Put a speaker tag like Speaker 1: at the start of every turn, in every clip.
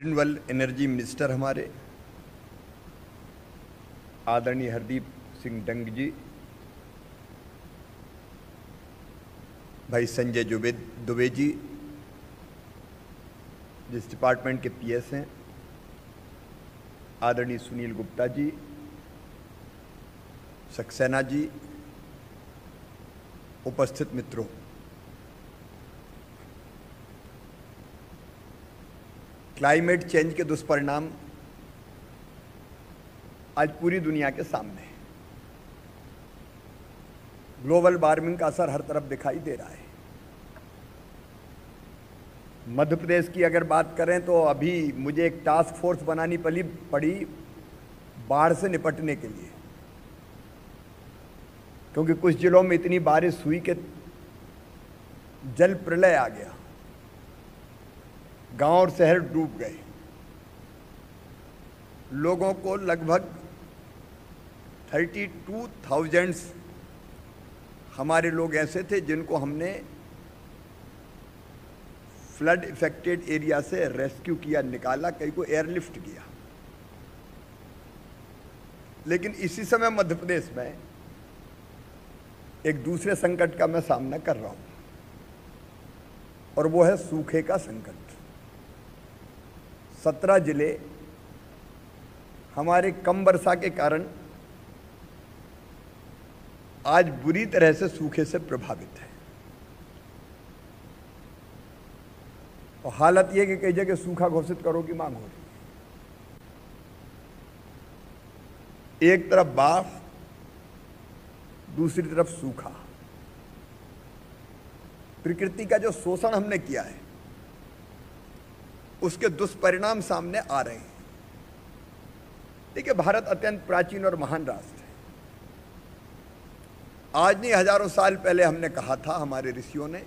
Speaker 1: Renewable energy minister हमारे आदरणीय हरदीप सिंह डंग जी, भाई संजय दुबे जी जिस डिपार्टमेंट के पीएस हैं, आदरणीय सुनील गुप्ता जी, सक्सेना जी, उपस्थित मित्रों, क्लाइमेट चेंज के दुष्परिणाम आज पूरी दुनिया के सामने है। ग्लोबल वार्मिंग का असर हर तरफ दिखाई दे रहा है। मध्य प्रदेश की अगर बात करें तो अभी मुझे एक टास्क फोर्स बनानी पड़ी बाढ़ से निपटने के लिए, क्योंकि कुछ जिलों में इतनी बारिश हुई कि जल प्रलय आ गया, गांव और शहर डूब गए। लोगों को लगभग 32,000 हमारे लोग ऐसे थे जिनको हमने फ्लड इफेक्टेड एरिया से रेस्क्यू किया, निकाला, कई को एयरलिफ्ट किया। लेकिन इसी समय मध्य प्रदेश में एक दूसरे संकट का मैं सामना कर रहा हूं, और वो है सूखे का संकट। 17 जिले हमारे कम वर्षा के कारण आज बुरी तरह से सूखे से प्रभावित है। और हालत यह कि कई जगह सूखा घोषित करो की मांग हो रही है। एक तरफ बाढ़, दूसरी तरफ सूखा। प्रकृति का जो शोषण हमने किया है उसके दुष्परिणाम सामने आ रहे हैं। देखिए, भारत अत्यंत प्राचीन और महान राष्ट्र है। आज नहीं, हजारों साल पहले हमने कहा था, हमारे ऋषियों ने,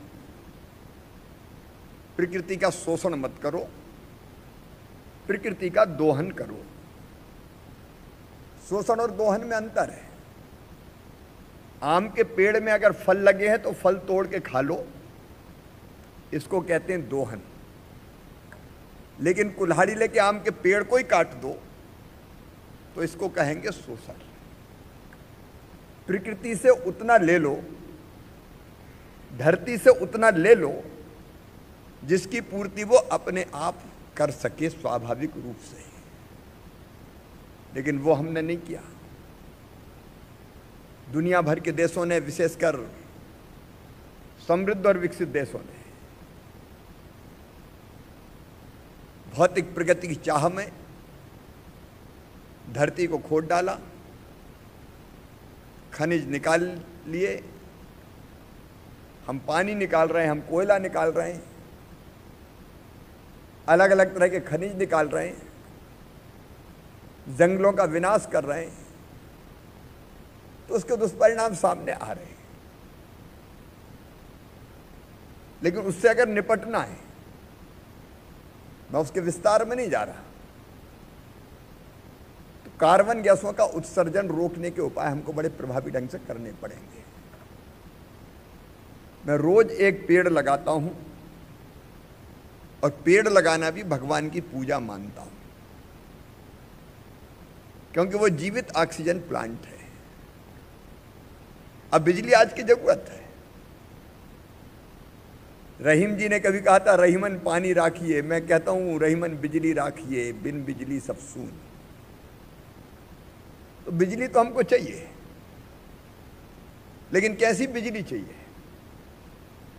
Speaker 1: प्रकृति का शोषण मत करो, प्रकृति का दोहन करो। शोषण और दोहन में अंतर है। आम के पेड़ में अगर फल लगे हैं तो फल तोड़ के खा लो, इसको कहते हैं दोहन। लेकिन कुल्हाड़ी लेके आम के पेड़ को ही काट दो तो इसको कहेंगे शोषण। प्रकृति से उतना ले लो, धरती से उतना ले लो जिसकी पूर्ति वो अपने आप कर सके स्वाभाविक रूप से, लेकिन वो हमने नहीं किया। दुनिया भर के देशों ने, विशेषकर समृद्ध और विकसित देशों ने, भौतिक प्रगति की चाह में धरती को खोद डाला, खनिज निकाल लिए, हम पानी निकाल रहे हैं, हम कोयला निकाल रहे हैं, अलग अलग तरह के खनिज निकाल रहे हैं, जंगलों का विनाश कर रहे हैं, तो उसके दुष्परिणाम सामने आ रहे हैं। लेकिन उससे अगर निपटना है, मैं उसके विस्तार में नहीं जा रहा, तो कार्बन गैसों का उत्सर्जन रोकने के उपाय हमको बड़े प्रभावी ढंग से करने पड़ेंगे। मैं रोज एक पेड़ लगाता हूं, और पेड़ लगाना भी भगवान की पूजा मानता हूं, क्योंकि वो जीवित ऑक्सीजन प्लांट है। अब बिजली आज की जरूरत है। रहीम जी ने कभी कहा था, रहीमन पानी राखिए, मैं कहता हूं रहीमन बिजली राखिए, बिन बिजली सब सून। तो बिजली तो हमको चाहिए, लेकिन कैसी बिजली चाहिए?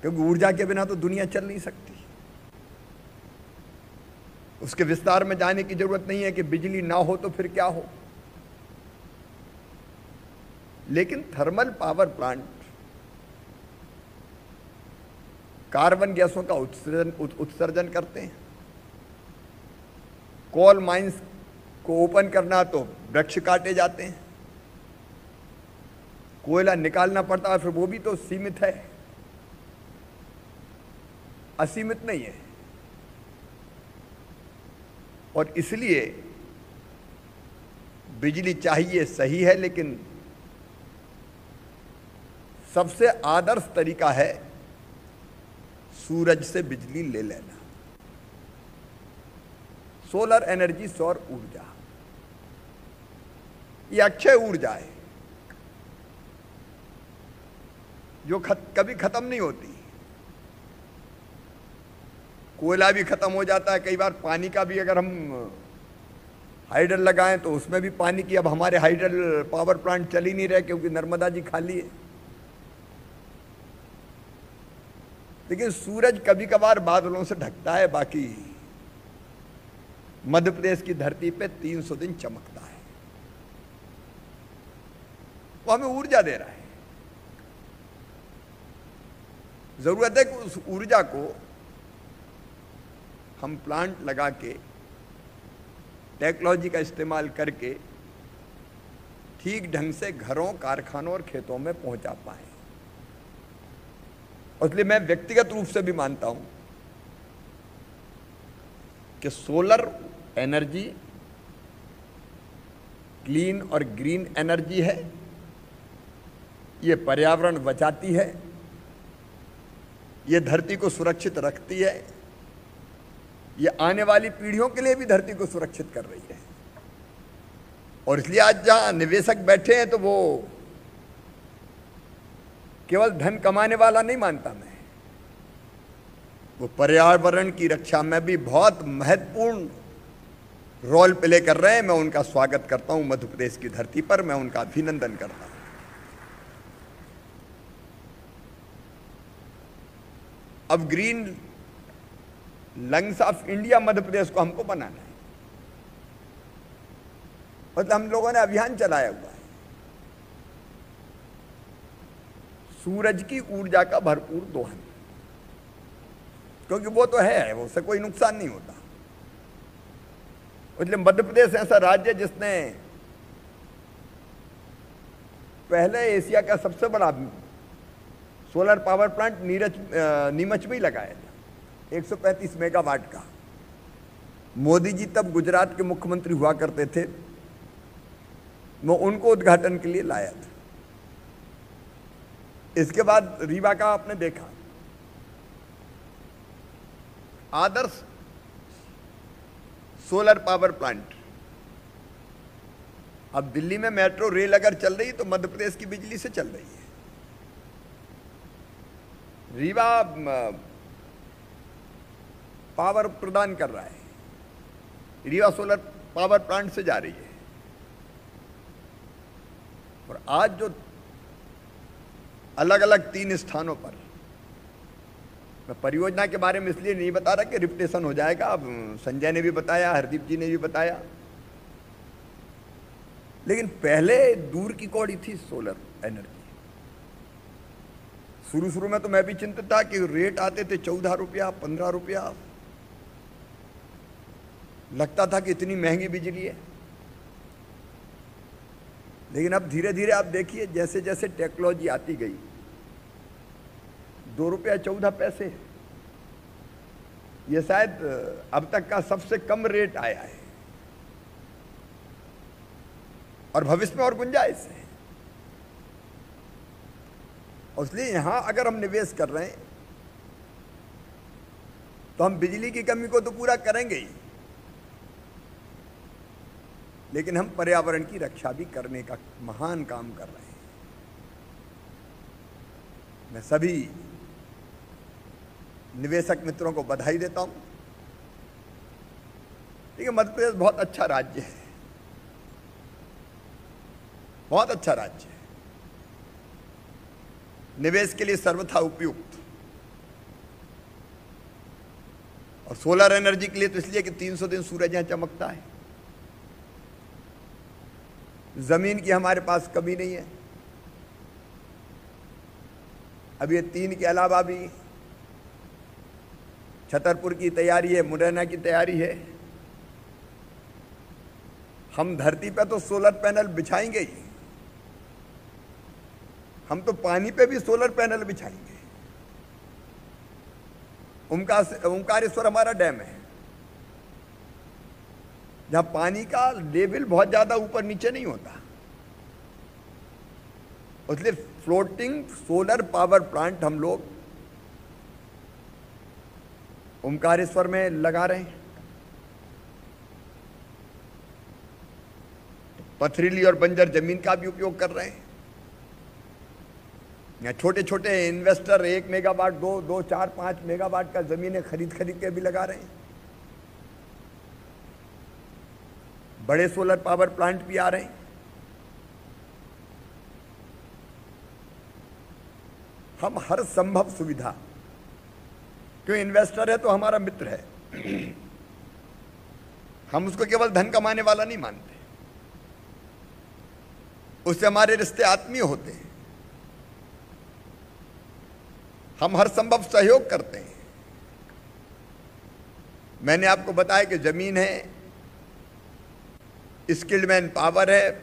Speaker 1: क्योंकि ऊर्जा के बिना तो दुनिया चल नहीं सकती। उसके विस्तार में जाने की जरूरत नहीं है कि बिजली ना हो तो फिर क्या हो। लेकिन थर्मल पावर प्लांट कार्बन गैसों का उत्सर्जन करते हैं। कोल माइंस को ओपन करना तो वृक्ष काटे जाते हैं, कोयला निकालना पड़ता है, फिर वो भी तो सीमित है, असीमित नहीं है। और इसलिए बिजली चाहिए, सही है, लेकिन सबसे आदर्श तरीका है सूरज से बिजली ले लेना। सोलर एनर्जी, सौर ऊर्जा, ये अक्षय ऊर्जा है जो कभी खत्म नहीं होती। कोयला भी खत्म हो जाता है कई बार, पानी का भी अगर हम हाइडल लगाएं तो उसमें भी पानी की, अब हमारे हाइडल पावर प्लांट चल ही नहीं रहे क्योंकि नर्मदा जी खाली है। लेकिन सूरज कभी कभार बादलों से ढकता है, बाकी मध्य प्रदेश की धरती पे 300 दिन चमकता है। वो हमें ऊर्जा दे रहा है। जरूरत है कि उस ऊर्जा को हम प्लांट लगा के, टेक्नोलॉजी का इस्तेमाल करके ठीक ढंग से घरों, कारखानों और खेतों में पहुंचा पाए। इसलिए मैं व्यक्तिगत रूप से भी मानता हूं कि सोलर एनर्जी क्लीन और ग्रीन एनर्जी है, ये पर्यावरण बचाती है, ये धरती को सुरक्षित रखती है, ये आने वाली पीढ़ियों के लिए भी धरती को सुरक्षित कर रही है। और इसलिए आज जहां निवेशक बैठे हैं तो वो केवल धन कमाने वाला नहीं मानता मैं, वो पर्यावरण की रक्षा में भी बहुत महत्वपूर्ण रोल प्ले कर रहे हैं। मैं उनका स्वागत करता हूं मध्य प्रदेश की धरती पर, मैं उनका अभिनंदन करता हूं। अब green lungs of India Madhya Pradesh को हमको बनाना है। मतलब हम लोगों ने अभियान चलाया हुआ है, सूरज की ऊर्जा का भरपूर दोहन, क्योंकि वो तो है, उससे कोई नुकसान नहीं होता। इसलिए मध्य प्रदेश ऐसा राज्य है जिसने पहले एशिया का सबसे बड़ा सोलर पावर प्लांट नीमच में ही लगाया था, 135 मेगावाट का। मोदी जी तब गुजरात के मुख्यमंत्री हुआ करते थे, मैं उनको उद्घाटन के लिए लाया था। इसके बाद रीवा का आपने देखा, आदर्श सोलर पावर प्लांट। अब दिल्ली में मेट्रो रेल अगर चल रही तो मध्य प्रदेश की बिजली से चल रही है। रीवा पावर प्रदान कर रहा है, रीवा सोलर पावर प्लांट से जा रही है। और आज जो अलग अलग 3 स्थानों पर, मैं परियोजना के बारे में इसलिए नहीं बता रहा कि रिपीटेशन हो जाएगा, अब संजय ने भी बताया, हरदीप जी ने भी बताया, लेकिन पहले दूर की कौड़ी थी सोलर एनर्जी। शुरू में तो मैं भी चिंतित था कि रेट आते थे 14 रुपया, 15 रुपया, लगता था कि इतनी महंगी बिजली है। लेकिन अब धीरे धीरे आप देखिए, जैसे जैसे टेक्नोलॉजी आती गई, 2 रुपया 14 पैसे, ये शायद अब तक का सबसे कम रेट आया है, और भविष्य में और गुंजाइश है। इसलिए यहां अगर हम निवेश कर रहे हैं तो हम बिजली की कमी को तो पूरा करेंगे ही, लेकिन हम पर्यावरण की रक्षा भी करने का महान काम कर रहे हैं। मैं सभी निवेशक मित्रों को बधाई देता हूं। देखिए, मध्य प्रदेश बहुत अच्छा राज्य है, बहुत अच्छा राज्य है, निवेश के लिए सर्वथा उपयुक्त। और सोलर एनर्जी के लिए तो इसलिए कि 300 दिन सूरज यहां चमकता है, जमीन की हमारे पास कमी नहीं है। अब ये 3 के अलावा भी छतरपुर की तैयारी है, मुरैना की तैयारी है। हम धरती पे तो सोलर पैनल बिछाएंगे ही, हम तो पानी पे भी सोलर पैनल बिछाएंगे। ओंकारेश्वर हमारा डैम है, जहां पानी का लेवल बहुत ज्यादा ऊपर नीचे नहीं होता, इसलिए फ्लोटिंग सोलर पावर प्लांट हम लोग ओंकारेश्वर में लगा रहे हैं। पथरीली और बंजर जमीन का भी उपयोग कर रहे हैं। यहाँ छोटे छोटे इन्वेस्टर 1 मेगावाट 2, 4, 5 मेगावाट का जमीनें खरीद के भी लगा रहे हैं। बड़े सोलर पावर प्लांट भी आ रहे हैं। हम हर संभव सुविधा, क्यों इन्वेस्टर है तो हमारा मित्र है, हम उसको केवल धन कमाने वाला नहीं मानते, उससे हमारे रिश्ते आत्मीय होते हैं। हम हर संभव सहयोग करते हैं। मैंने आपको बताया कि जमीन है, स्किल्ड मैन पावर है,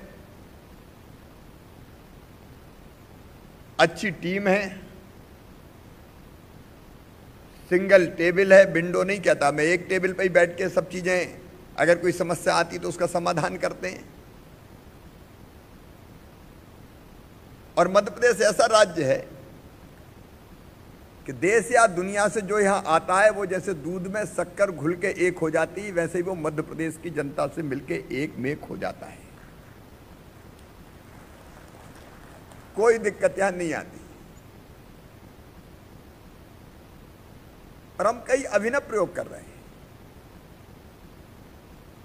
Speaker 1: अच्छी टीम है, सिंगल टेबल है। विंडो नहीं कहता मैं, एक टेबल पे ही बैठ के सब चीजें, अगर कोई समस्या आती तो उसका समाधान करते हैं। और मध्य प्रदेश ऐसा राज्य है कि देश या दुनिया से जो यहां आता है वो जैसे दूध में शक्कर घुल के एक हो जाती है, वैसे ही वो मध्य प्रदेश की जनता से मिलके एक मेक हो जाता है। कोई दिक्कत यहां नहीं आती। और हम कई अभिनव प्रयोग कर रहे हैं।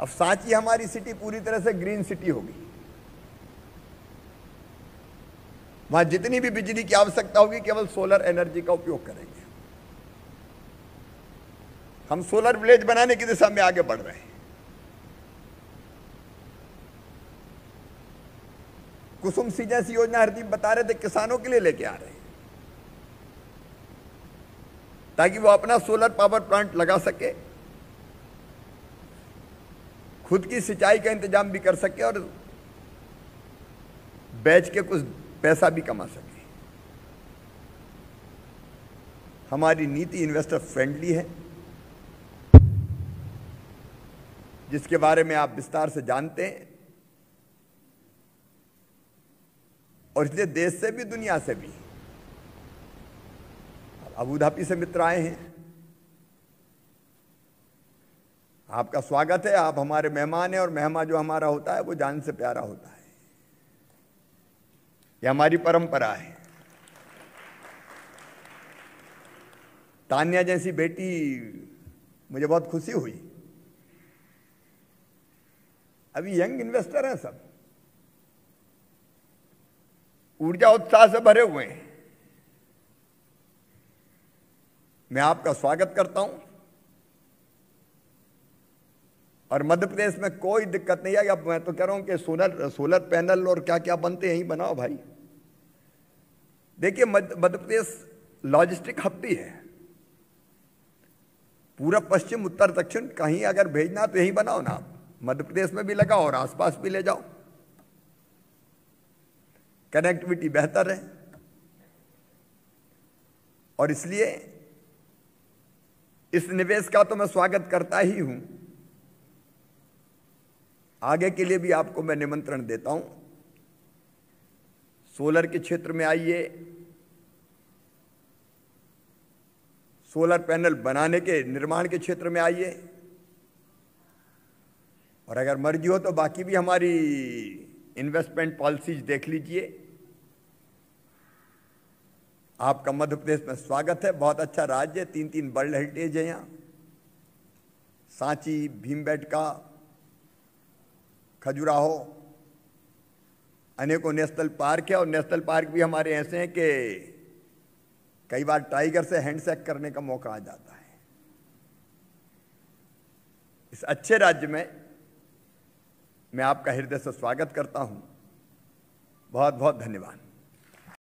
Speaker 1: अब सांची हमारी सिटी पूरी तरह से ग्रीन सिटी होगी। वहां जितनी भी बिजली की आवश्यकता होगी केवल सोलर एनर्जी का उपयोग करेंगे। हम सोलर विलेज बनाने की दिशा में आगे बढ़ रहे हैं। कुसुम सी जैसी योजना हरदीप बता रहे थे, किसानों के लिए लेके आ रहे हैं ताकि वो अपना सोलर पावर प्लांट लगा सके, खुद की सिंचाई का इंतजाम भी कर सके और बेच के कुछ पैसा भी कमा सके। हमारी नीति इन्वेस्टर फ्रेंडली है, जिसके बारे में आप विस्तार से जानते हैं। और इसलिए देश से भी दुनिया से भी अबू धाबी से मित्र आए हैं। आपका स्वागत है, आप हमारे मेहमान हैं और मेहमान जो हमारा होता है वो जान से प्यारा होता है। यह हमारी परंपरा है। तान्या जैसी बेटी, मुझे बहुत खुशी हुई। अभी यंग इन्वेस्टर हैं, सब ऊर्जा उत्साह से भरे हुए हैं। मैं आपका स्वागत करता हूं और मध्य प्रदेश में कोई दिक्कत नहीं है। अब मैं तो कह रहा हूं कि सोलर पैनल और क्या क्या बनते हैं यही बनाओ भाई। देखिए मध्य प्रदेश लॉजिस्टिक हब भी है। पूरा पश्चिम उत्तर दक्षिण कहीं अगर भेजना तो यही बनाओ ना। आप मध्य प्रदेश में भी लगाओ और आसपास भी ले जाओ, कनेक्टिविटी बेहतर है। और इसलिए इस निवेश का तो मैं स्वागत करता ही हूं। आगे के लिए भी आपको मैं निमंत्रण देता हूं। सोलर के क्षेत्र में आइए, सोलर पैनल बनाने के निर्माण के क्षेत्र में आइए, और अगर मर्जी हो तो बाकी भी हमारी इन्वेस्टमेंट पॉलिसीज देख लीजिए। आपका मध्य प्रदेश में स्वागत है। बहुत अच्छा राज्य है, 3 वर्ल्ड हेरिटेज है यहाँ। सांची, भीमबेटका, खजुराहो, अनेकों नेशनल पार्क है। और नेशनल पार्क भी हमारे ऐसे हैं कि कई बार टाइगर से हैंडशेक करने का मौका आ जाता है। इस अच्छे राज्य में मैं आपका हृदय से स्वागत करता हूं। बहुत बहुत धन्यवाद।